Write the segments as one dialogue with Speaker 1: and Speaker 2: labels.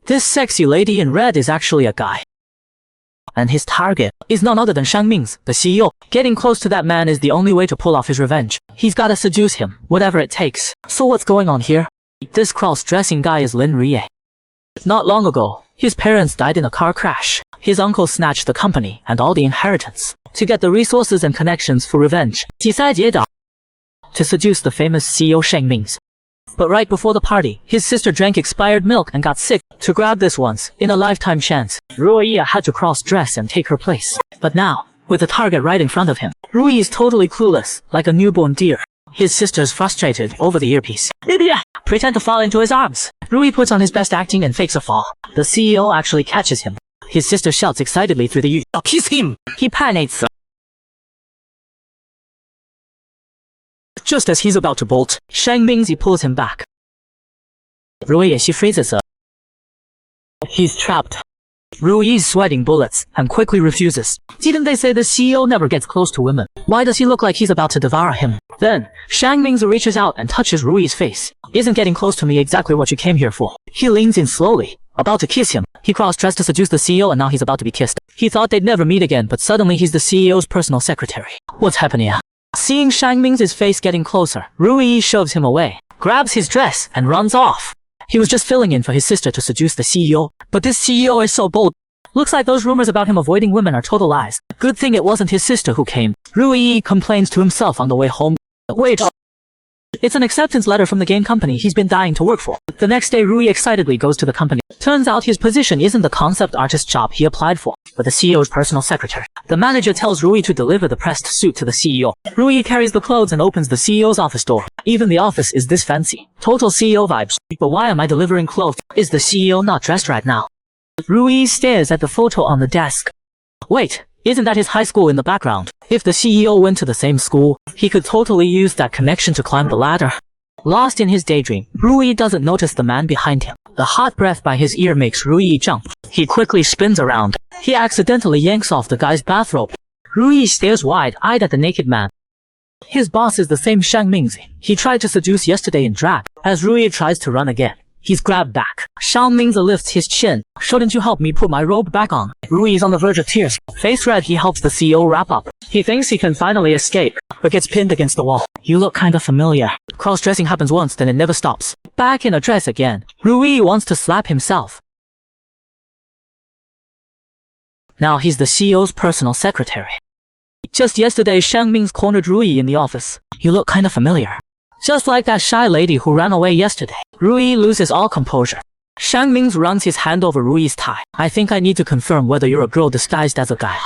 Speaker 1: This sexy lady in red is actually a guy. And his target is none other than Shang Ming's, the CEO. Getting close to that man is the only way to pull off his revenge. He's gotta seduce him, whatever it takes. So what's going on here? This cross-dressing guy is Lin Rie. Not long ago, his parents died in a car crash. His uncle snatched the company and all the inheritance to get the resources and connections for revenge. To seduce the famous CEO Shang Ming's. But right before the party, his sister drank expired milk and got sick. To grab this once in a lifetime chance, Rui had to cross-dress and take her place. But now, with the target right in front of him, Rui is totally clueless, like a newborn deer. His sister's frustrated over the earpiece. Idiot! Pretend to fall into his arms. Rui puts on his best acting and fakes a fall. The CEO actually catches him. His sister shouts excitedly through the kiss him! He panics. Just as he's about to bolt, Shang Mingzi pulls him back. Rui freezes. He's trapped. Rui is sweating bullets and quickly refuses. Didn't they say the CEO never gets close to women? Why does he look like he's about to devour him? Then, Shang Mingzi reaches out and touches Rui's face. Isn't getting close to me exactly what you came here for? He leans in slowly, about to kiss him. He cross-dressed to seduce the CEO and now he's about to be kissed. He thought they'd never meet again, but suddenly he's the CEO's personal secretary. What's happening here? Seeing Shang Ming's face getting closer, Rui shoves him away, grabs his dress, and runs off. He was just filling in for his sister to seduce the CEO, but this CEO is so bold. Looks like those rumors about him avoiding women are total lies. Good thing it wasn't his sister who came. Rui complains to himself on the way home. Wait. It's an acceptance letter from the game company he's been dying to work for. The next day, Rui excitedly goes to the company. Turns out his position isn't the concept artist job he applied for, but the CEO's personal secretary. The manager tells Rui to deliver the pressed suit to the CEO. Rui carries the clothes and opens the CEO's office door. Even the office is this fancy. Total CEO vibes. But why am I delivering clothes? Is the CEO not dressed right now? Rui stares at the photo on the desk. Wait, isn't that his high school in the background? If the CEO went to the same school, he could totally use that connection to climb the ladder. Lost in his daydream, Rui doesn't notice the man behind him. The hot breath by his ear makes Rui jump. He quickly spins around. He accidentally yanks off the guy's bathrobe. Rui stares wide-eyed at the naked man. His boss is the same Shang Mingzi he tried to seduce yesterday in drag. As Rui tries to run again, he's grabbed back. Shang Mingzi lifts his chin. Shouldn't you help me put my robe back on? Rui is on the verge of tears. Face red, he helps the CEO wrap up. He thinks he can finally escape, but gets pinned against the wall. You look kinda familiar. Cross-dressing happens once, then it never stops. Back in a dress again. Rui wants to slap himself. Now he's the CEO's personal secretary. Just yesterday, Shang Ming's cornered Rui in the office. You look kinda familiar. Just like that shy lady who ran away yesterday. Rui loses all composure. Shang Ming's runs his hand over Rui's tie. I think I need to confirm whether you're a girl disguised as a guy.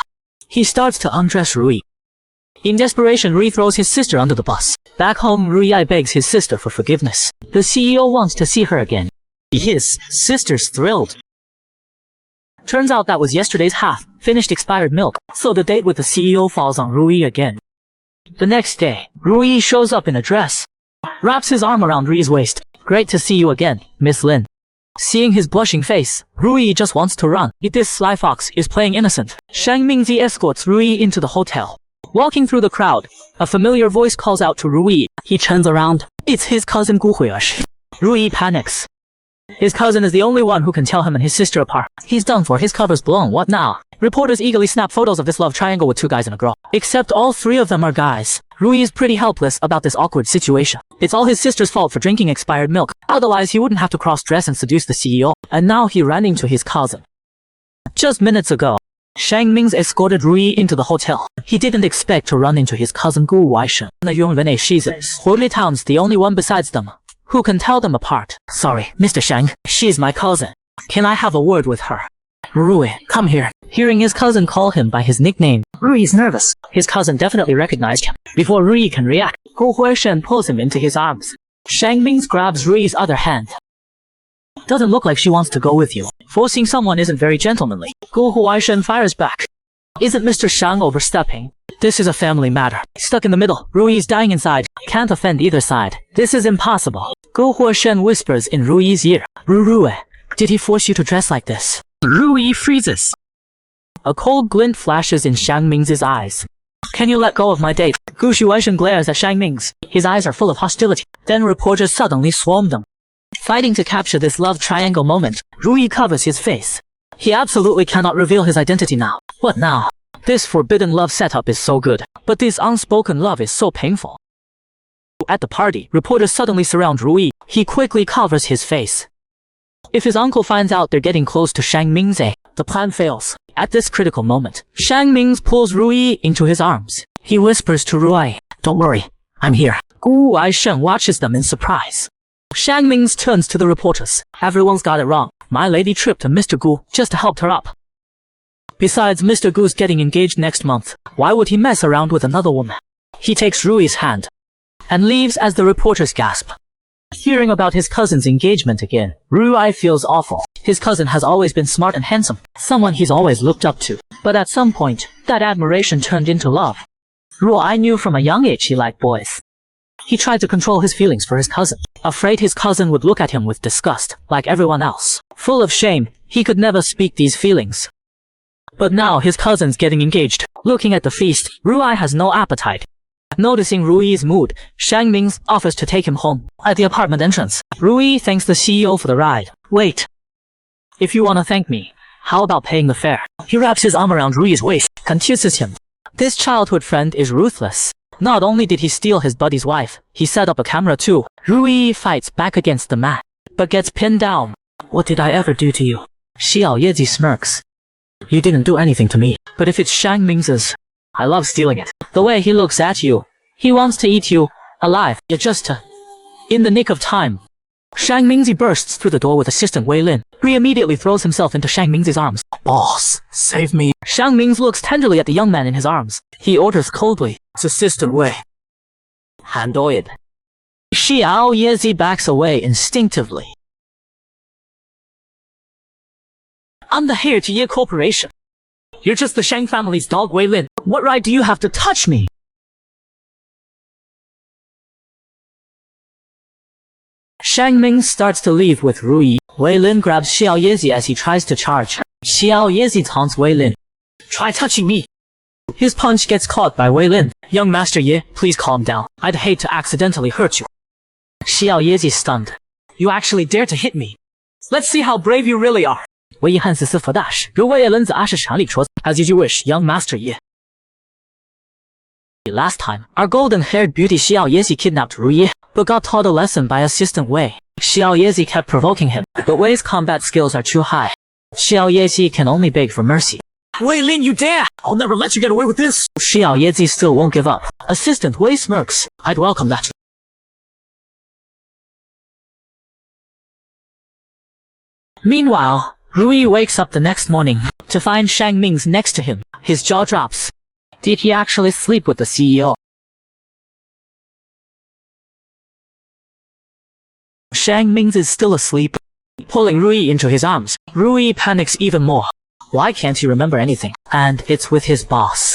Speaker 1: He starts to undress Rui. In desperation, Rui throws his sister under the bus. Back home, Rui begs his sister for forgiveness. The CEO wants to see her again. His sister's thrilled. Turns out that was yesterday's half-finished expired milk, so the date with the CEO falls on Rui again. The next day, Rui shows up in a dress. Wraps his arm around Rui's waist. Great to see you again, Miss Lin. Seeing his blushing face, Rui just wants to run. This sly fox is playing innocent. Shang Mingzi escorts Rui into the hotel. Walking through the crowd, a familiar voice calls out to Rui. He turns around. It's his cousin Gu Hui'er. Rui panics. His cousin is the only one who can tell him and his sister apart. He's done for. His cover's blown. What now? Reporters eagerly snap photos of this love triangle with two guys and a girl. Except all three of them are guys. Rui is pretty helpless about this awkward situation. It's all his sister's fault for drinking expired milk. Otherwise, he wouldn't have to cross-dress and seduce the CEO. And now he ran into his cousin. Just minutes ago, Shang Ming's escorted Rui into the hotel. He didn't expect to run into his cousin Gu Hui'er. She's Holy Town's the only one besides them who can tell them apart. Sorry, Mr. Shang, she's my cousin. Can I have a word with her? Rui, come here. Hearing his cousin call him by his nickname, Rui's nervous. His cousin definitely recognized him. Before Rui can react, Gu Hui'er pulls him into his arms. Shang Ming's grabs Rui's other hand. Doesn't look like she wants to go with you. Forcing someone isn't very gentlemanly. Gu Hui'er fires back. Isn't Mr. Shang overstepping? This is a family matter. Stuck in the middle, Rui is dying inside. Can't offend either side. This is impossible. Gu Hui'er whispers in Rui's ear. Rui, did he force you to dress like this? Rui freezes. A cold glint flashes in Shang Ming's eyes. Can you let go of my date? Gu Hui'er glares at Shang Ming's. His eyes are full of hostility. Then reporters suddenly swarm them. Fighting to capture this love triangle moment, Rui covers his face. He absolutely cannot reveal his identity now. What now? This forbidden love setup is so good, but this unspoken love is so painful. At the party, reporters suddenly surround Rui. He quickly covers his face. If his uncle finds out they're getting close to Shang Ming's, the plan fails. At this critical moment, Shang Ming pulls Rui into his arms. He whispers to Rui, "Don't worry, I'm here." Gu Aishen watches them in surprise. Shang Ming turns to the reporters. "Everyone's got it wrong. My lady tripped to Mr. Gu just to help her up. Besides, Mr. Gu's getting engaged next month. Why would he mess around with another woman?" He takes Rui's hand and leaves as the reporters gasp. Hearing about his cousin's engagement again, Rui feels awful. His cousin has always been smart and handsome, someone he's always looked up to. But at some point, that admiration turned into love. Rui knew from a young age he liked boys. He tried to control his feelings for his cousin, afraid his cousin would look at him with disgust, like everyone else. Full of shame, he could never speak these feelings. But now his cousin's getting engaged. Looking at the feast, Rui has no appetite. Noticing Rui's mood, Shang Ming offers to take him home. At the apartment entrance, Rui thanks the CEO for the ride. "Wait. If you want to thank me, how about paying the fare?" He wraps his arm around Rui's waist, confuses him. This childhood friend is ruthless. Not only did he steal his buddy's wife, he set up a camera too. Rui fights back against the man, but gets pinned down. "What did I ever do to you?" Xiao Yezi smirks. "You didn't do anything to me. But if it's Shang Ming's, I love stealing it. The way he looks at you, he wants to eat you alive. You're just in the nick of time." Shang Mingzi bursts through the door with assistant Wei Lin. He immediately throws himself into Shang Mingzi's arms. "Boss, save me." Shang Mingzi looks tenderly at the young man in his arms. He orders coldly, "It's assistant Wei. Handle it." Xiao Yezi backs away instinctively. "I'm the heir to Ye Corporation. You're just the Shang family's dog, Wei Lin. What right do you have to touch me?" Shang Ming starts to leave with Rui. Wei Lin grabs Xiao Yezi as he tries to charge. Xiao Yezi taunts Wei Lin. "Try touching me." His punch gets caught by Wei Lin. "Young Master Ye, please calm down. I'd hate to accidentally hurt you." Xiao Yezi stunned. "You actually dare to hit me? Let's see how brave you really are." 为遗憾死死佛大师，如为人子阿是常理说 As you wish, young master Ye. Last time, our golden-haired beauty Xiao Yezi kidnapped Ru Ye, but got taught a lesson by assistant Wei. Xiao Yezi kept provoking him, but Wei's combat skills are too high. Xiao Yezi can only beg for mercy. Wei Lin, you dare! I'll never let you get away with this! Xiao Yezi still won't give up. Assistant Wei smirks. I'd welcome that. Meanwhile, Rui wakes up the next morning to find Shang Ming's next to him. His jaw drops. Did he actually sleep with the CEO? Shang Ming is still asleep. Pulling Rui into his arms, Rui panics even more. Why can't he remember anything? And it's with his boss.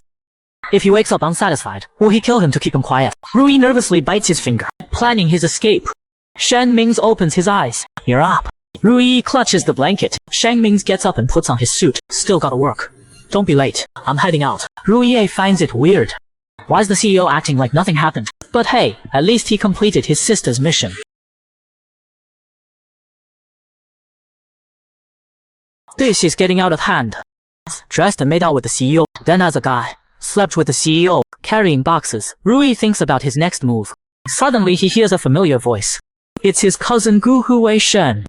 Speaker 1: If he wakes up unsatisfied, will he kill him to keep him quiet? Rui nervously bites his finger, planning his escape. Shang Ming opens his eyes. You're up. Rui clutches the blanket. Shang Ming gets up and puts on his suit. Still gotta work. Don't be late. I'm heading out. Rui finds it weird. Why's the CEO acting like nothing happened? But hey, at least he completed his sister's mission. This is getting out of hand. Dressed and made out with the CEO, then as a guy. Slept with the CEO, carrying boxes. Rui thinks about his next move. Suddenly he hears a familiar voice. It's his cousin Gu Hui Shen.